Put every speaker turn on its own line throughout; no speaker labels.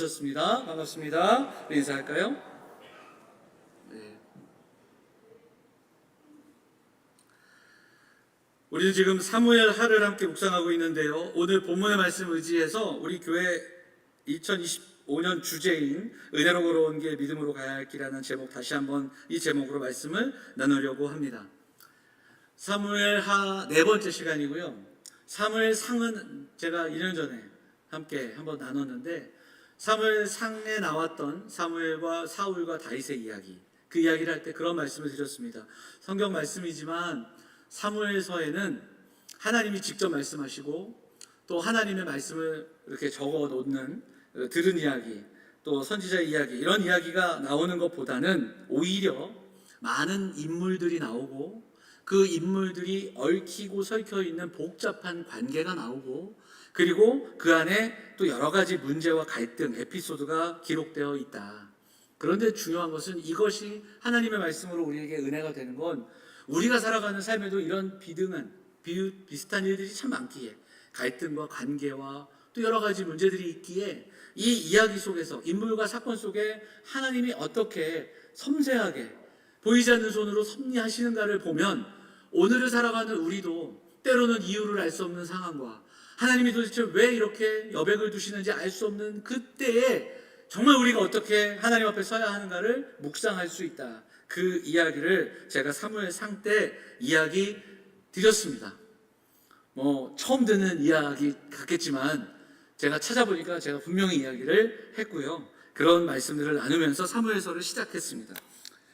오셨습니다. 반갑습니다. 우리 인사할까요? 네. 우리는 지금 사무엘 하를 함께 묵상하고 있는데요. 오늘 본문의 말씀 의지해서 우리 교회 2025년 주제인 은혜로 걸어온 길 믿음으로 가야 할 길이라는 제목, 다시 한번 이 제목으로 말씀을 나누려고 합니다. 사무엘 하 네 번째 시간이고요. 사무엘 상은 제가 2년 전에 함께 한번 나눴는데, 사무엘 상에 나왔던 사무엘과 사울과 다윗의 이야기, 그 이야기를 할 때 그런 말씀을 드렸습니다. 성경 말씀이지만 사무엘서에는 하나님이 직접 말씀하시고 또 하나님의 말씀을 이렇게 적어 놓는, 들은 이야기, 또 선지자의 이야기, 이런 이야기가 나오는 것보다는 오히려 많은 인물들이 나오고 그 인물들이 얽히고 설켜 있는 복잡한 관계가 나오고, 그리고 그 안에 또 여러 가지 문제와 갈등, 에피소드가 기록되어 있다. 그런데 중요한 것은 이것이 하나님의 말씀으로 우리에게 은혜가 되는 건, 우리가 살아가는 삶에도 이런 비슷한 일들이 참 많기에, 갈등과 관계와 또 여러 가지 문제들이 있기에, 이 이야기 속에서, 인물과 사건 속에 하나님이 어떻게 섬세하게 보이지 않는 손으로 섭리하시는가를 보면, 오늘을 살아가는 우리도 때로는 이유를 알 수 없는 상황과 하나님이 도대체 왜 이렇게 여백을 두시는지 알 수 없는 그때에 정말 우리가 어떻게 하나님 앞에 서야 하는가를 묵상할 수 있다. 그 이야기를 제가 사무엘 상 때 이야기 드렸습니다. 처음 듣는 이야기 같겠지만 제가 찾아보니까 제가 분명히 이야기를 했고요. 그런 말씀들을 나누면서 사무엘서를 시작했습니다.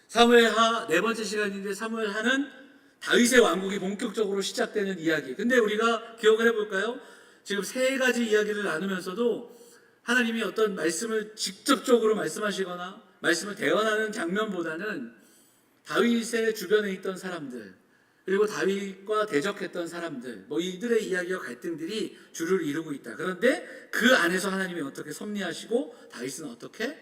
사무엘하 네 번째 시간인데, 사무엘하는 다윗의 왕국이 본격적으로 시작되는 이야기. 근데 우리가 기억을 해볼까요? 지금 세 가지 이야기를 나누면서도 하나님이 어떤 말씀을 직접적으로 말씀하시거나 말씀을 대언하는 장면보다는 다윗의 주변에 있던 사람들, 그리고 다윗과 대적했던 사람들, 이들의 이야기와 갈등들이 주를 이루고 있다. 그런데 그 안에서 하나님이 어떻게 섭리하시고 다윗은 어떻게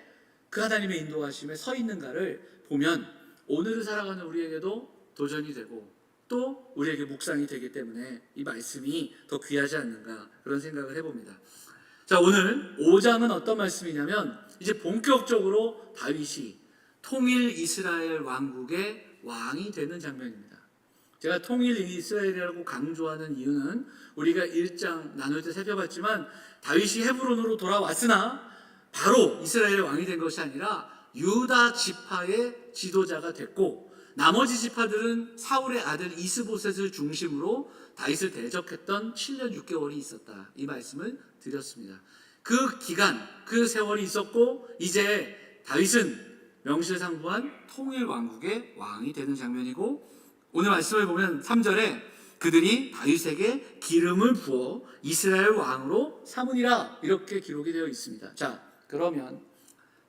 그 하나님의 인도하심에 서 있는가를 보면 오늘을 살아가는 우리에게도 도전이 되고 또 우리에게 묵상이 되기 때문에 이 말씀이 더 귀하지 않는가, 그런 생각을 해봅니다. 자, 오늘 5장은 어떤 말씀이냐면, 이제 본격적으로 다윗이 통일 이스라엘 왕국의 왕이 되는 장면입니다. 제가 통일 이스라엘이라고 강조하는 이유는 우리가 1장 나눌 때 살펴봤지만, 다윗이 헤브론으로 돌아왔으나 바로 이스라엘의 왕이 된 것이 아니라 유다 지파의 지도자가 됐고, 나머지 지파들은 사울의 아들 이스보셋을 중심으로 다윗을 대적했던 7년 6개월이 있었다. 이 말씀을 드렸습니다. 그 기간, 그 세월이 있었고, 이제 다윗은 명실상부한 통일 왕국의 왕이 되는 장면이고, 오늘 말씀을 보면 3절에 그들이 다윗에게 기름을 부어 이스라엘 왕으로 삼으니라, 이렇게 기록이 되어 있습니다. 자, 그러면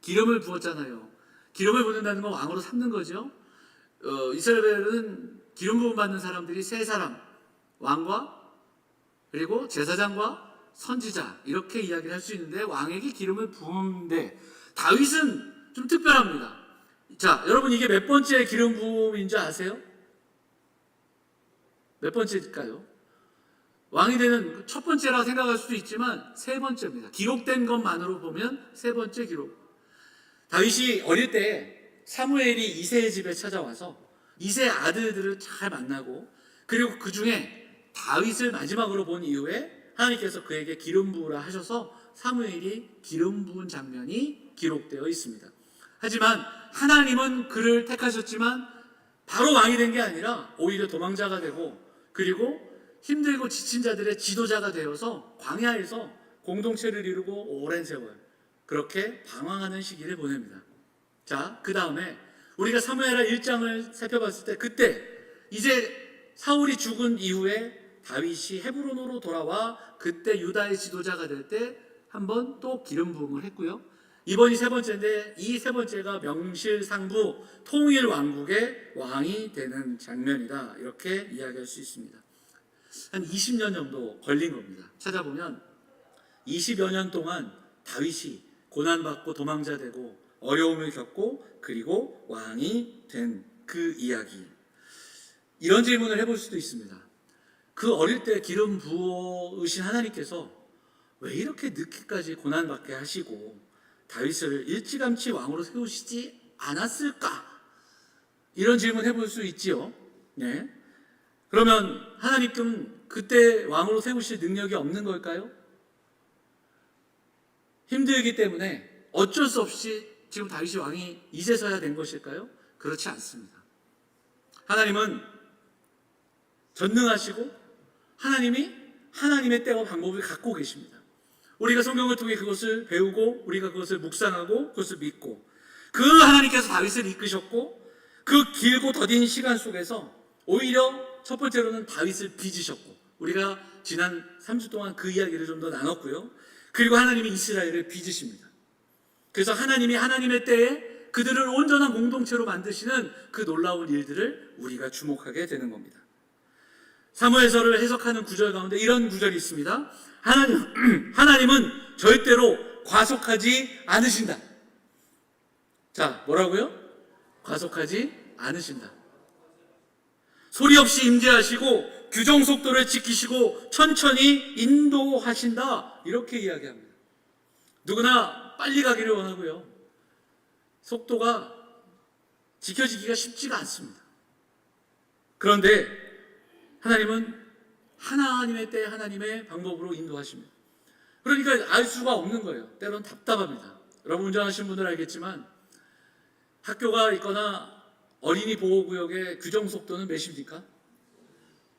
기름을 부었잖아요. 기름을 붓는다는 건 왕으로 삼는 거죠. 이스라엘은 기름 부음 받는 사람들이 세 사람, 왕과 그리고 제사장과 선지자, 이렇게 이야기를 할 수 있는데, 왕에게 기름을 부은데 다윗은 좀 특별합니다. 자, 여러분, 이게 몇 번째 기름 부음인 줄 아세요? 몇 번째일까요? 왕이 되는 첫 번째라 생각할 수도 있지만 세 번째입니다. 기록된 것만으로 보면 세 번째 기록. 다윗이 어릴 때 사무엘이 이새의 집에 찾아와서 이새의 아들들을 잘 만나고, 그리고 그 중에 다윗을 마지막으로 본 이후에 하나님께서 그에게 기름 부으라 하셔서 사무엘이 기름 부은 장면이 기록되어 있습니다. 하지만 하나님은 그를 택하셨지만 바로 왕이 된 게 아니라 오히려 도망자가 되고, 그리고 힘들고 지친 자들의 지도자가 되어서 광야에서 공동체를 이루고 오랜 세월 그렇게 방황하는 시기를 보냅니다. 자, 그 다음에 우리가 사무엘하 1장을 살펴봤을 때, 그때 이제 사울이 죽은 이후에 다윗이 헤브론으로 돌아와 그때 유다의 지도자가 될 때 한 번 또 기름 부음을 했고요. 이번이 세 번째인데, 이 세 번째가 명실상부 통일 왕국의 왕이 되는 장면이다, 이렇게 이야기할 수 있습니다. 한 20년 정도 걸린 겁니다. 찾아보면 20여 년 동안 다윗이 고난받고 도망자 되고 어려움을 겪고 그리고 왕이 된 그 이야기. 이런 질문을 해볼 수도 있습니다. 그 어릴 때 기름 부으신 하나님께서 왜 이렇게 늦게까지 고난받게 하시고 다윗을 일찌감치 왕으로 세우시지 않았을까? 이런 질문 해볼 수 있지요. 네. 그러면 하나님께는 그때 왕으로 세우실 능력이 없는 걸까요? 힘들기 때문에 어쩔 수 없이 지금 다윗이 왕이 이제서야 된 것일까요? 그렇지 않습니다. 하나님은 전능하시고 하나님이 하나님의 때와 방법을 갖고 계십니다. 우리가 성경을 통해 그것을 배우고 우리가 그것을 묵상하고 그것을 믿고 그 하나님께서 다윗을 이끄셨고 그 길고 더딘 시간 속에서 오히려 첫 번째로는 다윗을 빚으셨고 우리가 지난 3주 동안 그 이야기를 좀 더 나눴고요. 그리고 하나님이 이스라엘을 빚으십니다. 그래서 하나님이 하나님의 때에 그들을 온전한 공동체로 만드시는 그 놀라운 일들을 우리가 주목하게 되는 겁니다. 사무엘서를 해석하는 구절 가운데 이런 구절이 있습니다. 하나님은 절대로 과속하지 않으신다. 자, 뭐라고요? 과속하지 않으신다. 소리 없이 임재하시고 규정 속도를 지키시고 천천히 인도하신다. 이렇게 이야기합니다. 누구나 빨리 가기를 원하고요. 속도가 지켜지기가 쉽지가 않습니다. 그런데 하나님은 하나님의 때 하나님의 방법으로 인도하십니다. 그러니까 알 수가 없는 거예요. 때로는 답답합니다. 여러분 운전하시는 분들 알겠지만 학교가 있거나 어린이 보호구역의 규정 속도는 몇입니까?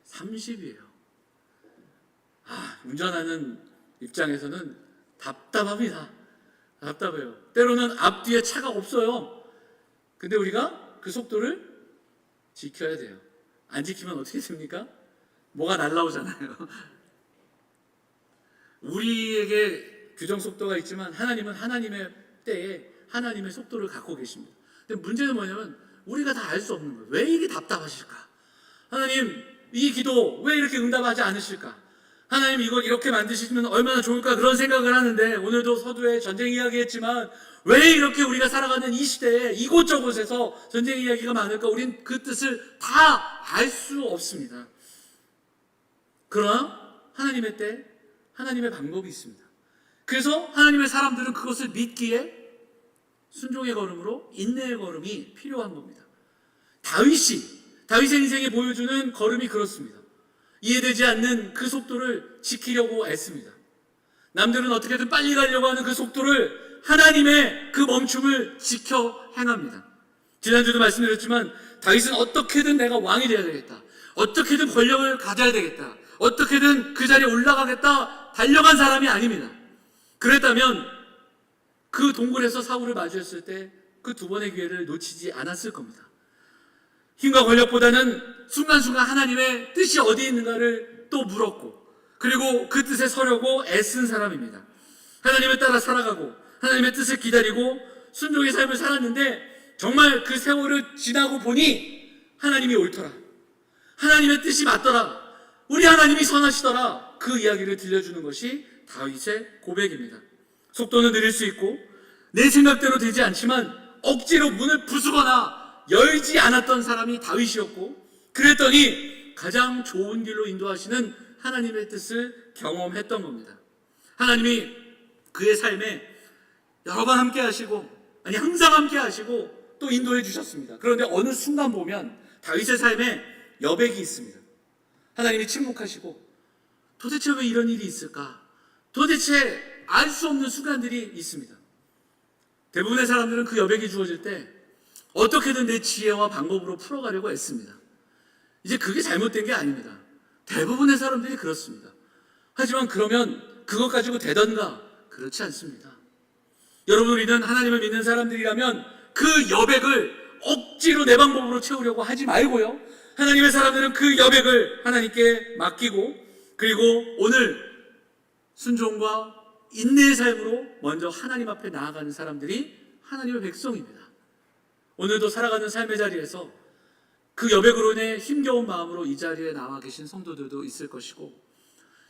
30이에요. 운전하는 입장에서는 답답합니다. 답답해요. 때로는 앞뒤에 차가 없어요. 근데 우리가 그 속도를 지켜야 돼요. 안 지키면 어떻게 됩니까? 뭐가 날라오잖아요. 우리에게 규정 속도가 있지만 하나님은 하나님의 때에 하나님의 속도를 갖고 계십니다. 근데 문제는 뭐냐면 우리가 다 알 수 없는 거예요. 왜 이게 답답하실까? 하나님 이 기도 왜 이렇게 응답하지 않으실까? 하나님 이걸 이렇게 만드시면 얼마나 좋을까? 그런 생각을 하는데 오늘도 서두에 전쟁 이야기했지만 왜 이렇게 우리가 살아가는 이 시대에 이곳저곳에서 전쟁 이야기가 많을까? 우린 그 뜻을 다 알 수 없습니다. 그러나 하나님의 때 하나님의 방법이 있습니다. 그래서 하나님의 사람들은 그것을 믿기에 순종의 걸음으로 인내의 걸음이 필요한 겁니다. 다윗의 인생이 보여주는 걸음이 그렇습니다. 이해되지 않는 그 속도를 지키려고 애씁니다. 남들은 어떻게든 빨리 가려고 하는 그 속도를 하나님의 그 멈춤을 지켜 행합니다. 지난주도 말씀드렸지만 다윗은 어떻게든 내가 왕이 되어야 되겠다. 어떻게든 권력을 가져야 되겠다. 어떻게든 그 자리에 올라가겠다. 달려간 사람이 아닙니다. 그랬다면 그 동굴에서 사울을 마주했을 때 그 두 번의 기회를 놓치지 않았을 겁니다. 힘과 권력보다는 순간순간 하나님의 뜻이 어디 있는가를 또 물었고 그리고 그 뜻에 서려고 애쓴 사람입니다. 하나님을 따라 살아가고 하나님의 뜻을 기다리고 순종의 삶을 살았는데 정말 그 세월을 지나고 보니 하나님이 옳더라. 하나님의 뜻이 맞더라. 우리 하나님이 선하시더라. 그 이야기를 들려주는 것이 다윗의 고백입니다. 속도는 느릴 수 있고 내 생각대로 되지 않지만 억지로 문을 부수거나 열지 않았던 사람이 다윗이었고 그랬더니 가장 좋은 길로 인도하시는 하나님의 뜻을 경험했던 겁니다. 하나님이 그의 삶에 여러 번 함께 하시고 항상 함께 하시고 또 인도해 주셨습니다. 그런데 어느 순간 보면 다윗의 삶에 여백이 있습니다. 하나님이 침묵하시고 도대체 왜 이런 일이 있을까? 도대체 알 수 없는 순간들이 있습니다. 대부분의 사람들은 그 여백이 주어질 때 어떻게든 내 지혜와 방법으로 풀어가려고 애씁니다. 이제 그게 잘못된 게 아닙니다. 대부분의 사람들이 그렇습니다. 하지만 그러면 그것 가지고 되던가? 그렇지 않습니다. 여러분 우리는 하나님을 믿는 사람들이라면 그 여백을 억지로 내 방법으로 채우려고 하지 말고요. 하나님의 사람들은 그 여백을 하나님께 맡기고 그리고 오늘 순종과 인내의 삶으로 먼저 하나님 앞에 나아가는 사람들이 하나님의 백성입니다. 오늘도 살아가는 삶의 자리에서 그 여백으로 인해 힘겨운 마음으로 이 자리에 나와 계신 성도들도 있을 것이고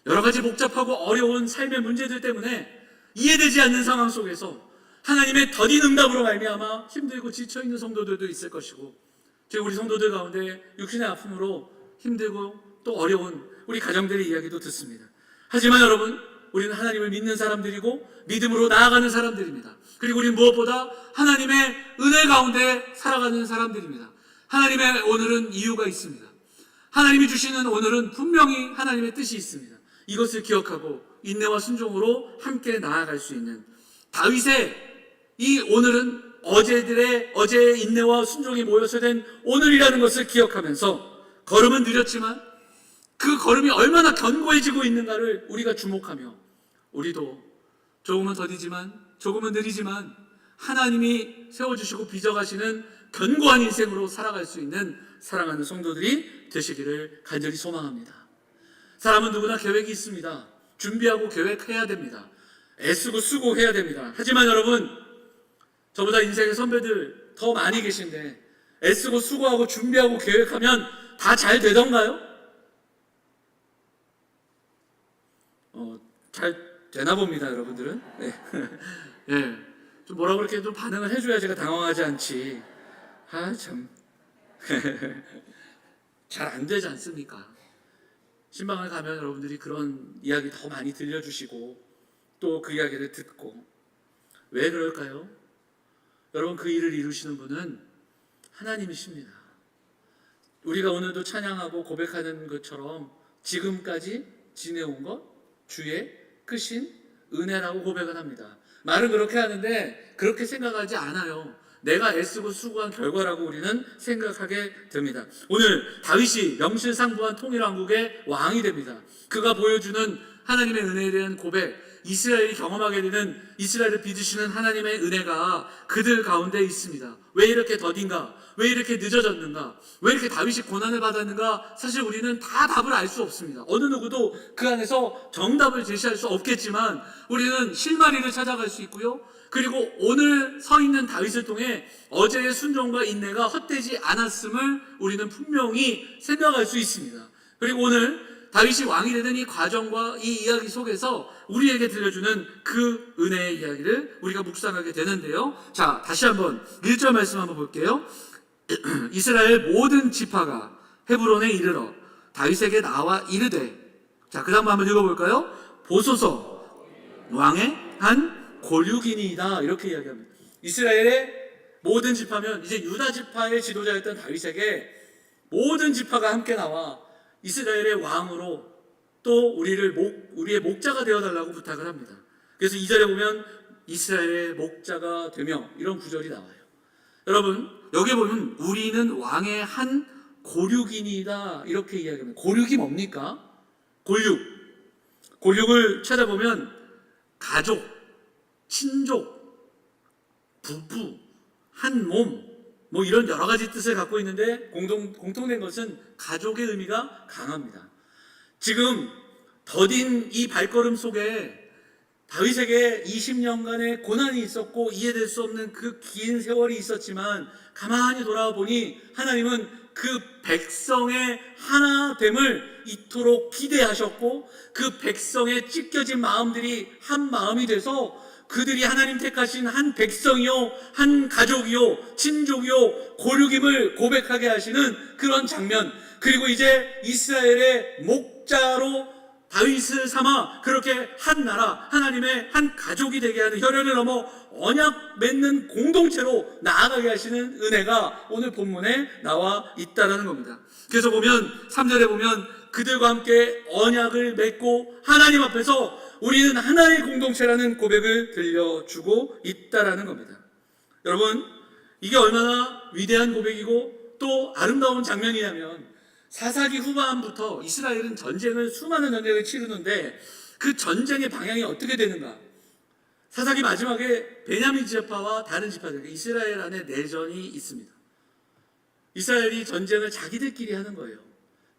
여러 가지 복잡하고 어려운 삶의 문제들 때문에 이해되지 않는 상황 속에서 하나님의 더딘 응답으로 말미암아 힘들고 지쳐있는 성도들도 있을 것이고 지금 우리 성도들 가운데 육신의 아픔으로 힘들고 또 어려운 우리 가정들의 이야기도 듣습니다. 하지만 여러분 우리는 하나님을 믿는 사람들이고 믿음으로 나아가는 사람들입니다. 그리고 우리는 무엇보다 하나님의 은혜 가운데 살아가는 사람들입니다. 하나님의 오늘은 이유가 있습니다. 하나님이 주시는 오늘은 분명히 하나님의 뜻이 있습니다. 이것을 기억하고 인내와 순종으로 함께 나아갈 수 있는 다윗의 이 오늘은 어제의 인내와 순종이 모여서 된 오늘이라는 것을 기억하면서 걸음은 느렸지만 그 걸음이 얼마나 견고해지고 있는가를 우리가 주목하며 우리도 조금은 더디지만 조금은 느리지만 하나님이 세워주시고 빚어가시는 견고한 인생으로 살아갈 수 있는 사랑하는 성도들이 되시기를 간절히 소망합니다. 사람은 누구나 계획이 있습니다. 준비하고 계획해야 됩니다. 애쓰고 수고해야 됩니다. 하지만 여러분, 저보다 인생의 선배들 더 많이 계신데 애쓰고 수고하고 준비하고 계획하면 다 잘 되던가요? 잘 되나 봅니다, 여러분들은. 네. 네. 좀 뭐라고 그렇게 좀 반응을 해줘야 제가 당황하지 않지. 참. 잘 안 되지 않습니까? 신방을 가면 여러분들이 그런 이야기 더 많이 들려주시고 또 그 이야기를 듣고 왜 그럴까요? 여러분, 그 일을 이루시는 분은 하나님이십니다. 우리가 오늘도 찬양하고 고백하는 것처럼 지금까지 지내온 것 주의 크신 은혜라고 고백을 합니다. 말은 그렇게 하는데 그렇게 생각하지 않아요. 내가 애쓰고 수고한 결과라고 우리는 생각하게 됩니다. 오늘 다윗이 명실상부한 통일왕국의 왕이 됩니다. 그가 보여주는 하나님의 은혜에 대한 고백, 이스라엘이 경험하게 되는 이스라엘을 빚으시는 하나님의 은혜가 그들 가운데 있습니다. 왜 이렇게 더딘가? 왜 이렇게 늦어졌는가? 왜 이렇게 다윗이 고난을 받았는가? 사실 우리는 다 답을 알 수 없습니다. 어느 누구도 그 안에서 정답을 제시할 수 없겠지만 우리는 실마리를 찾아갈 수 있고요. 그리고 오늘 서 있는 다윗을 통해 어제의 순종과 인내가 헛되지 않았음을 우리는 분명히 생각할 수 있습니다. 그리고 오늘 다윗이 왕이 되는 이 과정과 이 이야기 속에서 우리에게 들려주는 그 은혜의 이야기를 우리가 묵상하게 되는데요. 자, 다시 한번 1절 말씀 한번 볼게요. 이스라엘 모든 지파가 헤브론에 이르러 다윗에게 나와 이르되, 자, 그 다음 한번 읽어볼까요? 보소서 왕의 한 고륙이니이다, 이렇게 이야기합니다. 이스라엘의 모든 지파면 이제 유다 지파의 지도자였던 다윗에게 모든 지파가 함께 나와 이스라엘의 왕으로 또 우리의 목자가 되어달라고 부탁을 합니다. 그래서 2절에 보면 이스라엘의 목자가 되며 이런 구절이 나와요. 여러분, 여기 보면 우리는 왕의 한 고륙이니이다, 이렇게 이야기합니다. 고륙이 뭡니까? 고륙을 찾아보면 가족, 친족, 부부, 한 몸, 뭐 이런 여러 가지 뜻을 갖고 있는데 공통된 것은 가족의 의미가 강합니다. 지금 더딘 이 발걸음 속에 다윗에게 20년간의 고난이 있었고 이해될 수 없는 그 긴 세월이 있었지만 가만히 돌아와 보니 하나님은 그 백성의 하나됨을 이토록 기대하셨고 그 백성의 찢겨진 마음들이 한 마음이 돼서 그들이 하나님 택하신 한 백성이요, 한 가족이요, 친족이요, 고륙임을 고백하게 하시는 그런 장면, 그리고 이제 이스라엘의 목자로 다윗을 삼아 그렇게 한 나라, 하나님의 한 가족이 되게 하는, 혈연을 넘어 언약 맺는 공동체로 나아가게 하시는 은혜가 오늘 본문에 나와 있다는 겁니다. 그래서 보면 3절에 보면 그들과 함께 언약을 맺고 하나님 앞에서 우리는 하나의 공동체라는 고백을 들려주고 있다는 겁니다. 여러분, 이게 얼마나 위대한 고백이고 또 아름다운 장면이냐면 사사기 후반부터 이스라엘은 수많은 전쟁을 치르는데 그 전쟁의 방향이 어떻게 되는가? 사사기 마지막에 베냐민 지파와 다른 지파들, 이스라엘 안에 내전이 있습니다. 이스라엘이 전쟁을 자기들끼리 하는 거예요.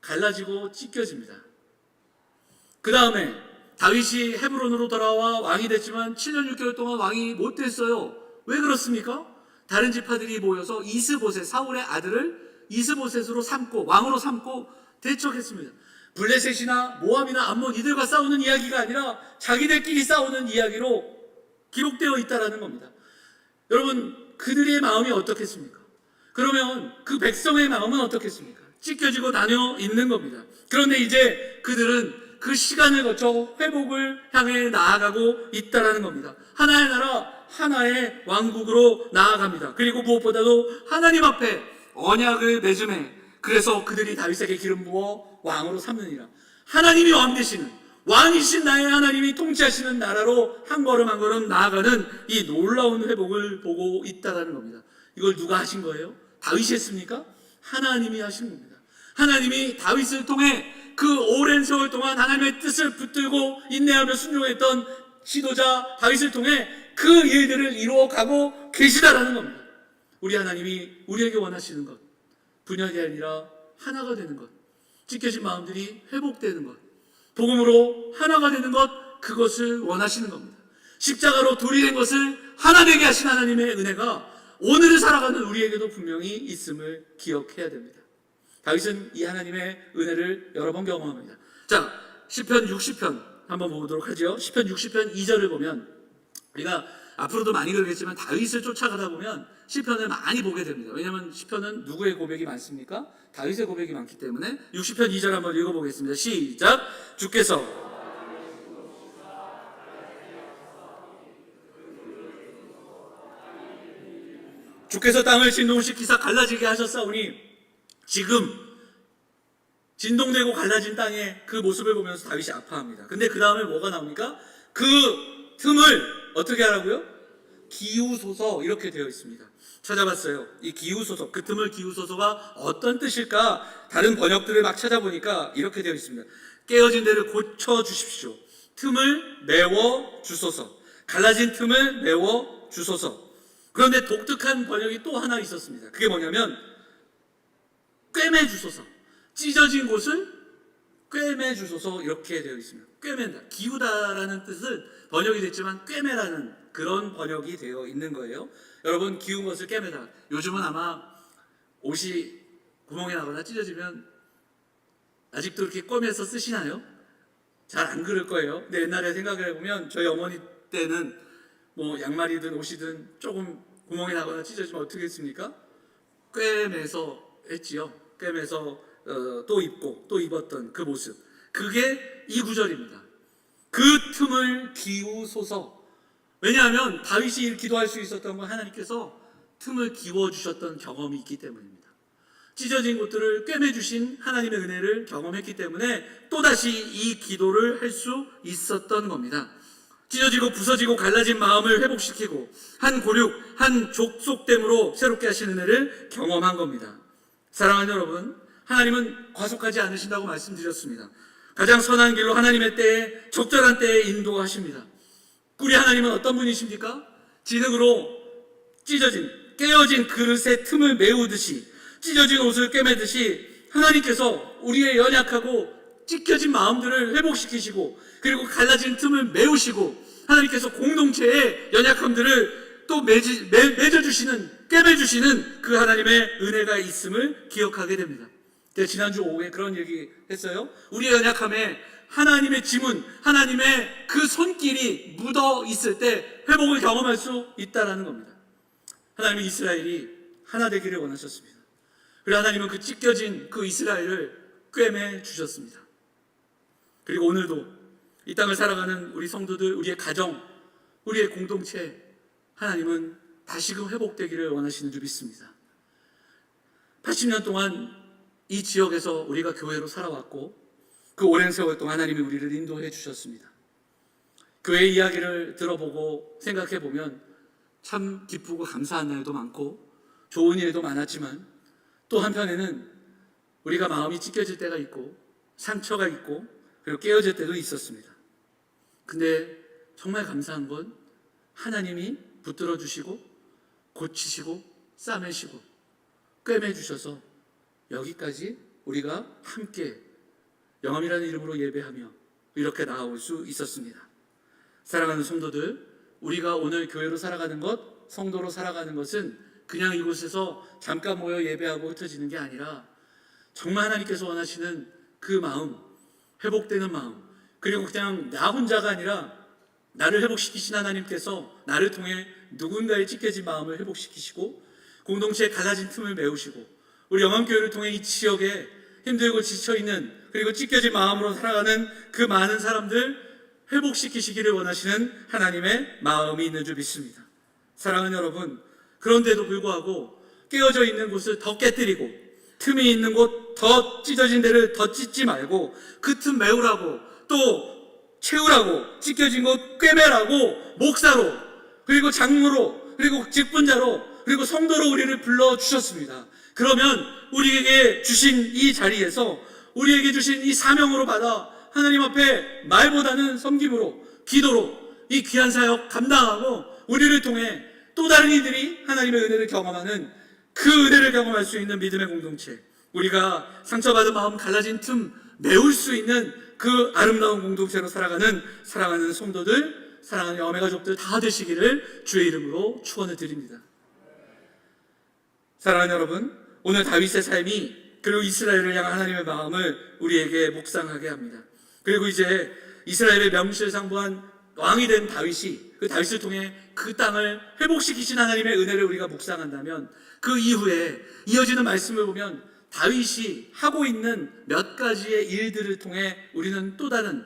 갈라지고 찢겨집니다. 그 다음에 다윗이 헤브론으로 돌아와 왕이 됐지만 7년 6개월 동안 왕이 못 됐어요. 왜 그렇습니까? 다른 지파들이 모여서 이스보셋, 사울의 아들을 이스보셋으로 삼고 왕으로 삼고 대적했습니다. 블레셋이나 모압이나 암몬 이들과 싸우는 이야기가 아니라 자기들끼리 싸우는 이야기로 기록되어 있다는 겁니다. 여러분, 그들의 마음이 어떻겠습니까? 그러면 그 백성의 마음은 어떻겠습니까? 찢겨지고 나뉘어 있는 겁니다. 그런데 이제 그들은 그 시간을 거쳐 회복을 향해 나아가고 있다라는 겁니다. 하나의 나라, 하나의 왕국으로 나아갑니다. 그리고 무엇보다도 하나님 앞에 언약을 맺음에 그래서 그들이 다윗에게 기름 부어 왕으로 삼느니라. 하나님이 왕 되시는, 왕이신 나의 하나님이 통치하시는 나라로 한 걸음 한 걸음 나아가는 이 놀라운 회복을 보고 있다는 겁니다. 이걸 누가 하신 거예요? 다윗이 했습니까? 하나님이 하신 겁니다. 하나님이 다윗을 통해 그 오랜 세월 동안 하나님의 뜻을 붙들고 인내하며 순종했던 지도자 다윗을 통해 그 일들을 이루어가고 계시다라는 겁니다. 우리 하나님이 우리에게 원하시는 것, 분열이 아니라 하나가 되는 것, 찢겨진 마음들이 회복되는 것, 복음으로 하나가 되는 것, 그것을 원하시는 겁니다. 십자가로 둘이 된 것을 하나 되게 하신 하나님의 은혜가 오늘을 살아가는 우리에게도 분명히 있음을 기억해야 됩니다. 다윗은 이 하나님의 은혜를 여러 번 경험합니다. 자, 시편 60편 한번 보도록 하죠. 시편 60편 2절을 보면 우리가 앞으로도 많이 그러겠지만 다윗을 쫓아가다 보면 시편을 많이 보게 됩니다. 왜냐하면 시편은 누구의 고백이 많습니까? 다윗의 고백이 많기 때문에 60편 2절 한번 읽어보겠습니다. 시작! 주께서 땅을 진동시키사 갈라지게 하셨사오니 지금 진동되고 갈라진 땅의 그 모습을 보면서 다윗이 아파합니다. 근데 그 다음에 뭐가 나옵니까? 그 틈을 어떻게 하라고요? 기우소서 이렇게 되어 있습니다. 찾아봤어요. 이 기우소서, 그 틈을 기우소서가 어떤 뜻일까? 다른 번역들을 막 찾아보니까 이렇게 되어 있습니다. 깨어진 데를 고쳐주십시오. 틈을 메워주소서. 갈라진 틈을 메워주소서. 그런데 독특한 번역이 또 하나 있었습니다. 그게 뭐냐면 꿰매주소서. 찢어진 곳을 꿰매주소서 이렇게 되어 있습니다. 꿰맨다, 기우다라는 뜻은 번역이 됐지만 꿰매라는 그런 번역이 되어 있는 거예요. 여러분, 기운 것을 꿰매다. 요즘은 아마 옷이 구멍이 나거나 찢어지면 아직도 이렇게 꿰매서 쓰시나요? 잘 안 그럴 거예요. 근데 옛날에 생각을 해보면 저희 어머니 때는 뭐 양말이든 옷이든 조금 구멍이 나거나 찢어지면 어떻게 했습니까? 꿰매서 했지요. 꿰매서 또 입고 또 입었던 그 모습, 그게 이 구절입니다. 그 틈을 기우소서. 왜냐하면 다윗이 기도할 수 있었던 건 하나님께서 틈을 기워주셨던 경험이 있기 때문입니다. 찢어진 곳들을 꿰매주신 하나님의 은혜를 경험했기 때문에 또다시 이 기도를 할 수 있었던 겁니다. 찢어지고 부서지고 갈라진 마음을 회복시키고 한 고륙, 한 족속됨으로 새롭게 하신 은혜를 경험한 겁니다. 사랑하는 여러분, 하나님은 과속하지 않으신다고 말씀드렸습니다. 가장 선한 길로 하나님의 때에 적절한 때에 인도하십니다. 우리 하나님은 어떤 분이십니까? 진흙으로 찢어진, 깨어진 그릇의 틈을 메우듯이, 찢어진 옷을 꿰매듯이 하나님께서 우리의 연약하고 찢겨진 마음들을 회복시키시고, 그리고 갈라진 틈을 메우시고, 하나님께서 공동체의 연약함들을 또 맺어주시는, 꿰매주시는 그 하나님의 은혜가 있음을 기억하게 됩니다. 지난주 오후에 그런 얘기 했어요. 우리의 연약함에 하나님의 지문, 하나님의 그 손길이 묻어 있을 때 회복을 경험할 수 있다는 겁니다. 하나님은 이스라엘이 하나 되기를 원하셨습니다. 그리고 하나님은 그 찢겨진 그 이스라엘을 꿰매 주셨습니다. 그리고 오늘도 이 땅을 살아가는 우리 성도들, 우리의 가정, 우리의 공동체, 하나님은 다시금 회복되기를 원하시는 줄 믿습니다. 80년 동안 이 지역에서 우리가 교회로 살아왔고 그 오랜 세월 동안 하나님이 우리를 인도해 주셨습니다. 교회 이야기를 들어보고 생각해 보면 참 기쁘고 감사한 날도 많고 좋은 일도 많았지만 또 한편에는 우리가 마음이 찢겨질 때가 있고 상처가 있고 그리고 깨어질 때도 있었습니다. 근데 정말 감사한 건 하나님이 붙들어 주시고 고치시고 싸매시고 꿰매 주셔서 여기까지 우리가 함께 영암이라는 이름으로 예배하며 이렇게 나아올 수 있었습니다. 사랑하는 성도들, 우리가 오늘 교회로 살아가는 것, 성도로 살아가는 것은 그냥 이곳에서 잠깐 모여 예배하고 흩어지는 게 아니라 정말 하나님께서 원하시는 그 마음, 회복되는 마음, 그리고 그냥 나 혼자가 아니라 나를 회복시키신 하나님께서 나를 통해 누군가의 찢겨진 마음을 회복시키시고 공동체의 갈라진 틈을 메우시고 우리 영암교회를 통해 이 지역에 힘들고 지쳐있는, 그리고 찢겨진 마음으로 살아가는 그 많은 사람들 회복시키시기를 원하시는 하나님의 마음이 있는 줄 믿습니다. 사랑하는 여러분, 그런데도 불구하고 깨어져 있는 곳을 더 깨뜨리고 틈이 있는 곳, 더 찢어진 데를 더 찢지 말고 그 틈 메우라고, 또 채우라고, 찢겨진 곳 꿰매라고 목사로, 그리고 장로로, 그리고 직분자로, 그리고 성도로 우리를 불러주셨습니다. 그러면 우리에게 주신 이 자리에서, 우리에게 주신 이 사명으로 받아 하나님 앞에 말보다는 섬김으로, 기도로 이 귀한 사역 감당하고 우리를 통해 또 다른 이들이 하나님의 은혜를 경험하는, 그 은혜를 경험할 수 있는 믿음의 공동체, 우리가 상처받은 마음, 갈라진 틈 메울 수 있는 그 아름다운 공동체로 살아가는 사랑하는 성도들, 사랑하는 여매가족들 다 되시기를 주의 이름으로 축원을 드립니다. 사랑하는 여러분, 오늘 다윗의 삶이, 그리고 이스라엘을 향한 하나님의 마음을 우리에게 묵상하게 합니다. 그리고 이제 이스라엘의 명실상부한 왕이 된 다윗이, 그 다윗을 통해 그 땅을 회복시키신 하나님의 은혜를 우리가 묵상한다면, 그 이후에 이어지는 말씀을 보면 다윗이 하고 있는 몇 가지의 일들을 통해 우리는 또 다른,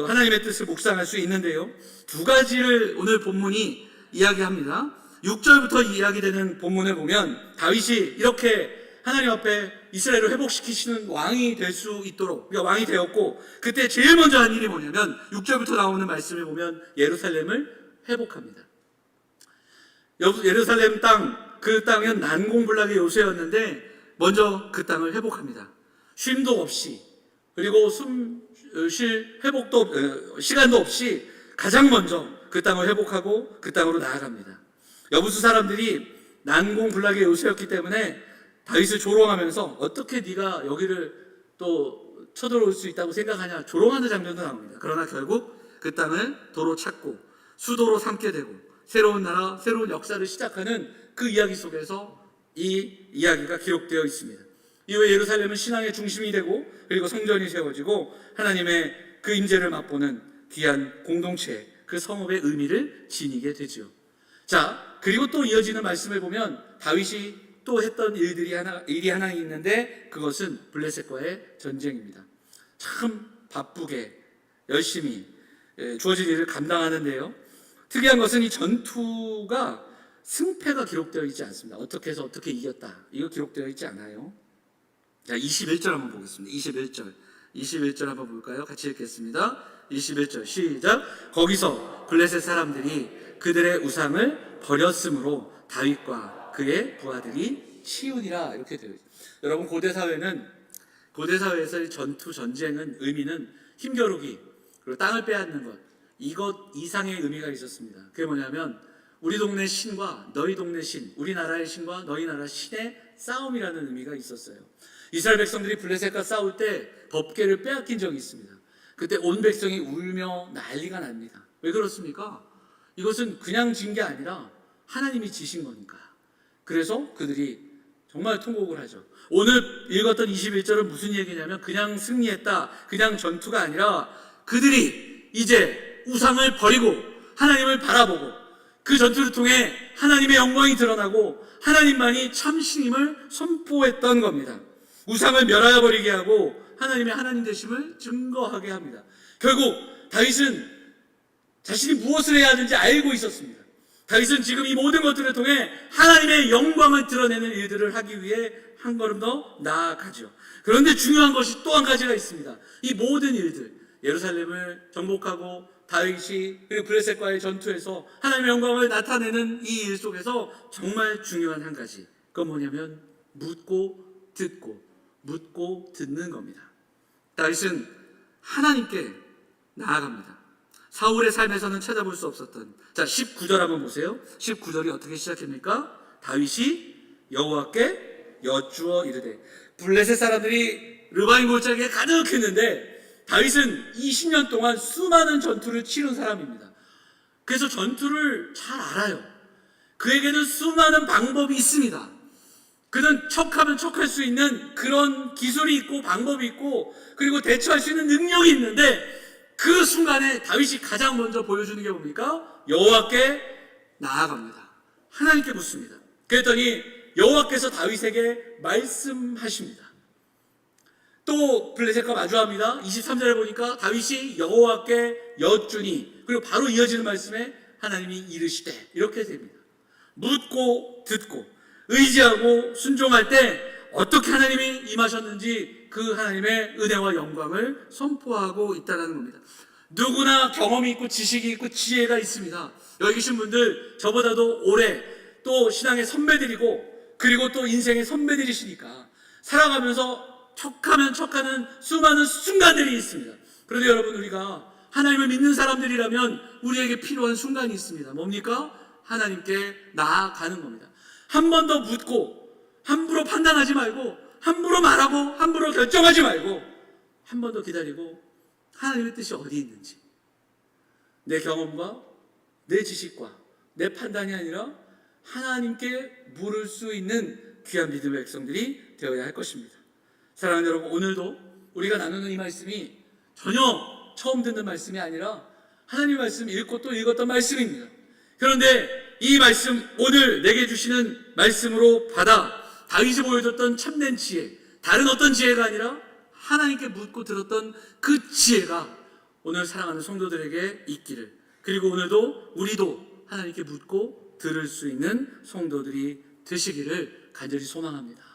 하나님의 뜻을 묵상할 수 있는데요, 두 가지를 오늘 본문이 이야기합니다. 6절부터 이야기되는 본문을 보면 다윗이 이렇게 하나님 앞에 이스라엘을 회복시키시는 왕이 될 수 있도록, 그러니까 왕이 되었고, 그때 제일 먼저 한 일이 뭐냐면 6절부터 나오는 말씀을 보면 예루살렘을 회복합니다. 예루살렘 땅, 그 땅은 난공불락의 요새였는데 먼저 그 땅을 회복합니다. 쉼도 없이, 그리고 숨 쉴 시간도 없이 가장 먼저 그 땅을 회복하고 그 땅으로 나아갑니다. 여부수 사람들이 난공불락의 요새였기 때문에 다윗을 조롱하면서 어떻게 네가 여기를 또 쳐들어올 수 있다고 생각하냐, 조롱하는 장면도 나옵니다. 그러나 결국 그 땅을 도로 찾고 수도로 삼게 되고 새로운 나라, 새로운 역사를 시작하는 그 이야기 속에서 이 이야기가 기록되어 있습니다. 이후에 예루살렘은 신앙의 중심이 되고, 그리고 성전이 세워지고 하나님의 그 임재를 맛보는 귀한 공동체, 그 성읍의 의미를 지니게 되죠. 자, 그리고 또 이어지는 말씀을 보면 다윗이 또 했던 일이 하나 있는데, 그것은 블레셋과의 전쟁입니다. 참 바쁘게 열심히 주어진 일을 감당하는데요, 특이한 것은 이 전투가 승패가 기록되어 있지 않습니다. 어떻게 해서 어떻게 이겼다, 이거 기록되어 있지 않아요. 자, 21절 한번 보겠습니다. 21절 한번 볼까요? 같이 읽겠습니다. 21절 시작. 거기서 블레셋 사람들이 그들의 우상을 버렸으므로 다윗과 그의 부하들이 치우니라, 이렇게 되어 있습니다. 여러분, 고대 사회에서의 전투, 전쟁은 의미는 힘겨루기, 그리고 땅을 빼앗는 것, 이것 이상의 의미가 있었습니다. 그게 뭐냐면 우리 동네 신과 너희 동네 신, 우리나라의 신과 너희 나라 신의 싸움이라는 의미가 있었어요. 이스라엘 백성들이 블레셋과 싸울 때 법궤를 빼앗긴 적이 있습니다. 그때 온 백성이 울며 난리가 납니다. 왜 그렇습니까? 이것은 그냥 진 게 아니라 하나님이 지신 거니까. 그래서 그들이 정말 통곡을 하죠. 오늘 읽었던 21절은 무슨 얘기냐면 그냥 승리했다, 그냥 전투가 아니라 그들이 이제 우상을 버리고 하나님을 바라보고 그 전투를 통해 하나님의 영광이 드러나고 하나님만이 참신임을 선포했던 겁니다. 우상을 멸하여 버리게 하고 하나님의 하나님 되심을 증거하게 합니다. 결국 다윗은 자신이 무엇을 해야 하는지 알고 있었습니다. 다윗은 지금 이 모든 것들을 통해 하나님의 영광을 드러내는 일들을 하기 위해 한 걸음 더 나아가죠. 그런데 중요한 것이 또 한 가지가 있습니다. 이 모든 일들, 예루살렘을 정복하고 다윗이 그리고 블레셋과의 전투에서 하나님의 영광을 나타내는 이 일 속에서 정말 중요한 한 가지, 그건 뭐냐면 묻고 듣는 겁니다. 다윗은 하나님께 나아갑니다. 사울의 삶에서는 찾아볼 수 없었던, 자 19절 한번 보세요. 19절이 어떻게 시작합니까? 다윗이 여호와께 여쭈어 이르되, 블레셋 사람들이 르바임 골짜기에 가득했는데 다윗은 20년 동안 수많은 전투를 치른 사람입니다. 그래서 전투를 잘 알아요. 그에게는 수많은 방법이 있습니다. 그는 척하면 척할 수 있는 그런 기술이 있고 방법이 있고 그리고 대처할 수 있는 능력이 있는데, 그 순간에 다윗이 가장 먼저 보여주는 게 뭡니까? 여호와께 나아갑니다. 하나님께 묻습니다. 그랬더니 여호와께서 다윗에게 말씀하십니다. 또 블레셋과 마주합니다. 23절에 보니까 다윗이 여호와께 여쭈니, 그리고 바로 이어지는 말씀에 하나님이 이르시되, 이렇게 됩니다. 묻고 듣고 의지하고 순종할 때 어떻게 하나님이 임하셨는지 그 하나님의 은혜와 영광을 선포하고 있다는 겁니다. 누구나 경험이 있고 지식이 있고 지혜가 있습니다. 여기 계신 분들 저보다도 오래 또 신앙의 선배들이고, 그리고 또 인생의 선배들이시니까 살아가면서 척하면 척하는 수많은 순간들이 있습니다. 그런데 여러분, 우리가 하나님을 믿는 사람들이라면 우리에게 필요한 순간이 있습니다. 뭡니까? 하나님께 나아가는 겁니다. 한 번 더 묻고, 함부로 판단하지 말고, 함부로 말하고, 함부로 결정하지 말고, 한 번 더 기다리고 하나님의 뜻이 어디 있는지, 내 경험과 내 지식과 내 판단이 아니라 하나님께 물을 수 있는 귀한 믿음의 백성들이 되어야 할 것입니다. 사랑하는 여러분, 오늘도 우리가 나누는 이 말씀이 전혀 처음 듣는 말씀이 아니라 하나님의 말씀 읽고 또 읽었던 말씀입니다. 그런데 이 말씀, 오늘 내게 주시는 말씀으로 받아 다윗이 보여줬던 참된 지혜, 다른 어떤 지혜가 아니라 하나님께 묻고 들었던 그 지혜가 오늘 사랑하는 성도들에게 있기를, 그리고 오늘도 우리도 하나님께 묻고 들을 수 있는 성도들이 되시기를 간절히 소망합니다.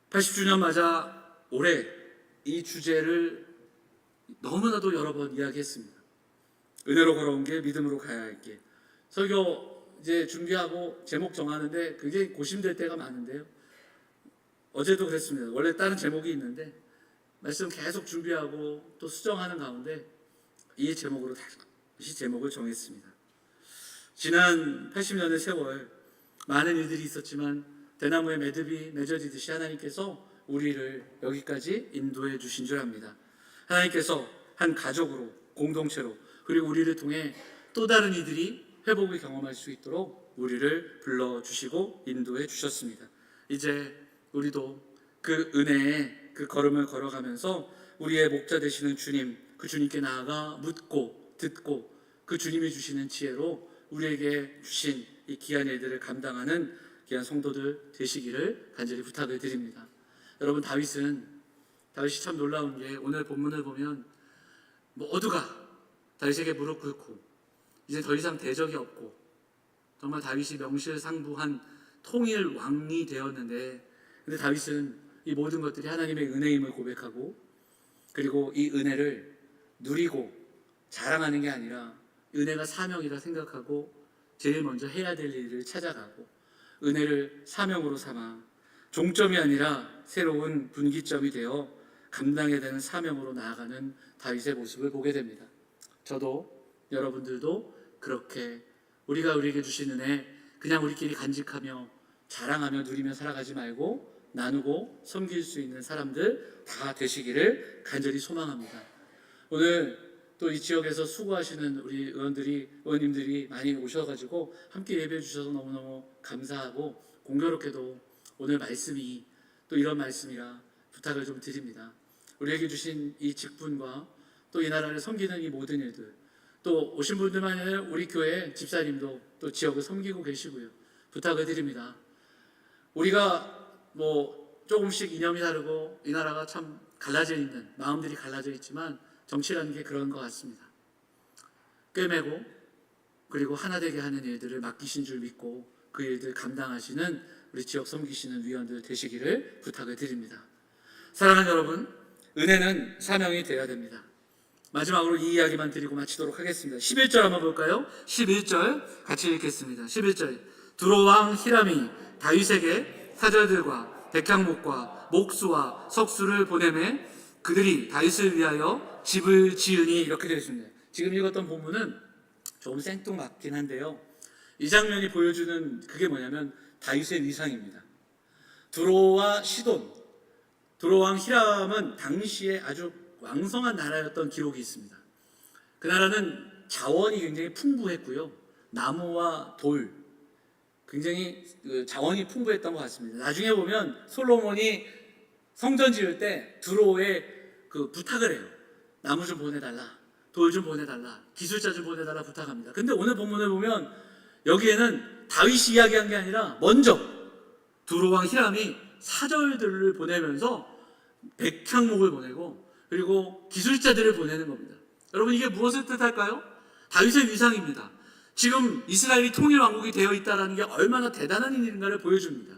80주년 맞아 올해 이 주제를 너무나도 여러 번 이야기했습니다. 은혜로 걸어온 게 믿음으로 가야 할 길. 설교 이제 준비하고 제목 정하는데 그게 고심될 때가 많은데요. 어제도 그랬습니다. 원래 다른 제목이 있는데 말씀 계속 준비하고 또 수정하는 가운데 이 제목으로 다시 제목을 정했습니다. 지난 80년의 세월, 많은 일들이 있었지만 대나무에 매듭이 맺어지듯이 하나님께서 우리를 여기까지 인도해 주신 줄 압니다. 하나님께서 한 가족으로, 공동체로, 그리고 우리를 통해 또 다른 이들이 회복을 경험할 수 있도록 우리를 불러주시고 인도해 주셨습니다. 이제 우리도 그 은혜의 그 걸음을 걸어가면서 우리의 목자 되시는 주님, 그 주님께 나아가 묻고 듣고 그 주님이 주시는 지혜로 우리에게 주신 이 귀한 일들을 감당하는 귀한 성도들 되시기를 간절히 부탁을 드립니다. 여러분, 다윗이 참 놀라운 게, 오늘 본문을 보면 모두가 다윗에게 무릎 꿇고 이제 더 이상 대적이 없고 정말 다윗이 명실상부한 통일 왕이 되었는데, 근데 다윗은 이 모든 것들이 하나님의 은혜임을 고백하고, 그리고 이 은혜를 누리고 자랑하는 게 아니라 은혜가 사명이라 생각하고 제일 먼저 해야 될 일을 찾아가고, 은혜를 사명으로 삼아 종점이 아니라 새로운 분기점이 되어 감당해야 되는 사명으로 나아가는 다윗의 모습을 보게 됩니다. 저도, 여러분들도 그렇게 우리가 우리에게 주신 은혜 그냥 우리끼리 간직하며 자랑하며 누리며 살아가지 말고 나누고 섬길 수 있는 사람들 다 되시기를 간절히 소망합니다. 오늘 또 이 지역에서 수고하시는 우리 의원님들이 많이 오셔가지고 함께 예배해 주셔서 너무너무 감사하고, 공교롭게도 오늘 말씀이 또 이런 말씀이라 부탁을 좀 드립니다. 우리에게 주신 이 직분과 또 이 나라를 섬기는 이 모든 일들, 또 오신 분들만 아니라 우리 교회 집사님도 또 지역을 섬기고 계시고요. 부탁을 드립니다. 우리가 조금씩 이념이 다르고 이 나라가 참 갈라져 있는, 마음들이 갈라져 있지만 정치라는 게 그런 것 같습니다. 꿰매고 그리고 하나 되게 하는 일들을 맡기신 줄 믿고 그 일들 감당하시는 우리 지역 섬기시는 위원들 되시기를 부탁을 드립니다. 사랑하는 여러분, 은혜는 사명이 되어야 됩니다. 마지막으로 이 이야기만 드리고 마치도록 하겠습니다. 11절 한번 볼까요? 11절 같이 읽겠습니다. 11절, 두로왕 히람이 다윗에게 사절들과 백향목과 목수와 석수를 보내매 그들이 다윗을 위하여 집을 지으니, 이렇게 되어 있습니다. 지금 읽었던 본문은 조금 생뚱맞긴 한데요, 이 장면이 보여주는 그게 뭐냐면 다윗의 위상입니다. 두로와 시돈, 두로왕 히람은 당시에 아주 왕성한 나라였던 기록이 있습니다. 그 나라는 자원이 굉장히 풍부했고요, 나무와 돌, 굉장히 자원이 풍부했던 것 같습니다. 나중에 보면 솔로몬이 성전 지을 때 두로에 부탁을 해요. 나무 좀 보내달라, 돌 좀 보내달라, 기술자 좀 보내달라 부탁합니다. 근데 오늘 본문을 보면 여기에는 다윗이 이야기한 게 아니라 먼저 두로왕 히람이 사절들을 보내면서 백향목을 보내고 그리고 기술자들을 보내는 겁니다. 여러분 이게 무엇을 뜻할까요? 다윗의 위상입니다. 지금 이스라엘이 통일왕국이 되어 있다는 게 얼마나 대단한 일인가를 보여줍니다.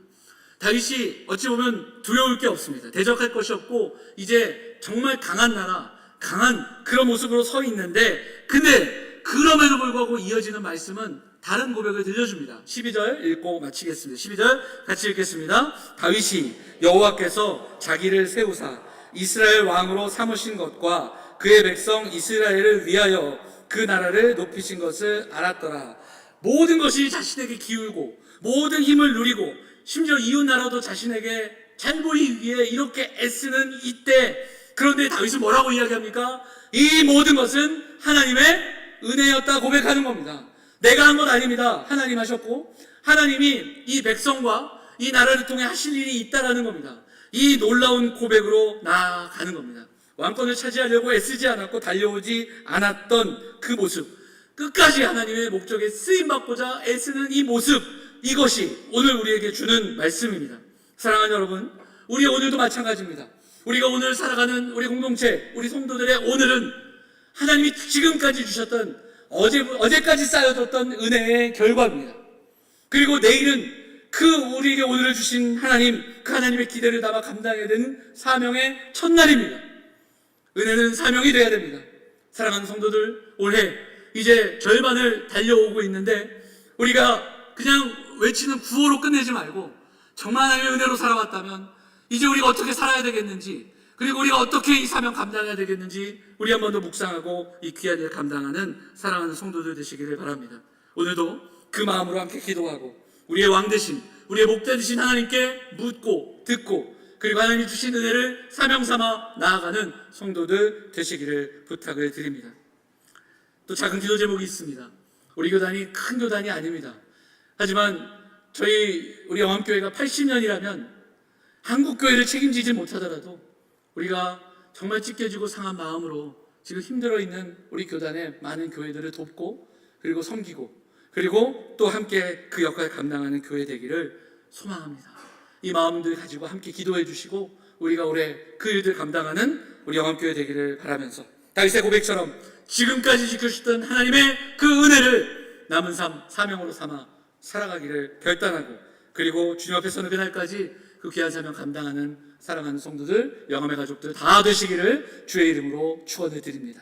다윗이 어찌 보면 두려울 게 없습니다. 대적할 것이 없고 이제 정말 강한 나라, 강한 그런 모습으로 서 있는데, 근데 그럼에도 불구하고 이어지는 말씀은 다른 고백을 들려줍니다. 12절 읽고 마치겠습니다. 12절 같이 읽겠습니다. 다윗이 여호와께서 자기를 세우사 이스라엘 왕으로 삼으신 것과 그의 백성 이스라엘을 위하여 그 나라를 높이신 것을 알았더라. 모든 것이 자신에게 기울고 모든 힘을 누리고 심지어 이웃 나라도 자신에게 잘 보이기 위해 이렇게 애쓰는 이때, 그런데 다윗은 뭐라고 이야기합니까? 이 모든 것은 하나님의 은혜였다 고백하는 겁니다. 내가 한 것 아닙니다. 하나님 하셨고 하나님이 이 백성과 이 나라를 통해 하실 일이 있다라는 겁니다. 이 놀라운 고백으로 나아가는 겁니다. 왕권을 차지하려고 애쓰지 않았고 달려오지 않았던 그 모습, 끝까지 하나님의 목적에 쓰임받고자 애쓰는 이 모습, 이것이 오늘 우리에게 주는 말씀입니다. 사랑하는 여러분, 우리 오늘도 마찬가지입니다. 우리가 오늘 살아가는 우리 공동체, 우리 성도들의 오늘은 하나님이 지금까지 주셨던 어제까지 쌓여뒀던 은혜의 결과입니다. 그리고 내일은 그 우리에게 오늘을 주신 하나님, 그 하나님의 기대를 담아 감당해야 되는 사명의 첫날입니다. 은혜는 사명이 되어야 됩니다. 사랑하는 성도들, 올해 이제 절반을 달려오고 있는데 우리가 그냥 외치는 구호로 끝내지 말고 정말 하나님의 은혜로 살아왔다면 이제 우리가 어떻게 살아야 되겠는지, 그리고 우리가 어떻게 이 사명 감당해야 되겠는지 우리 한 번 더 묵상하고 이 귀한 일 감당하는 사랑하는 성도들 되시기를 바랍니다. 오늘도 그 마음으로 함께 기도하고 우리의 왕 되신, 우리의 목자 되신 하나님께 묻고 듣고, 그리고 하나님이 주신 은혜를 사명 삼아 나아가는 성도들 되시기를 부탁을 드립니다. 또 작은 기도 제목이 있습니다. 우리 교단이 큰 교단이 아닙니다. 하지만 우리 영암교회가 80년이라면 한국교회를 책임지지 못하더라도 우리가 정말 찢겨지고 상한 마음으로 지금 힘들어 있는 우리 교단의 많은 교회들을 돕고 그리고 섬기고 그리고 또 함께 그 역할을 감당하는 교회 되기를 소망합니다. 이 마음들 가지고 함께 기도해 주시고 우리가 올해 그 일들 감당하는 우리 영암교회 되기를 바라면서 다윗의 고백처럼 지금까지 지켜주셨던 하나님의 그 은혜를 남은 삶, 사명으로 삼아 살아가기를 결단하고, 그리고 주님 앞에 서는 그날까지 그 귀한 사명 감당하는 사랑하는 성도들, 영암의 가족들 다 되시기를 주의 이름으로 축원을 드립니다.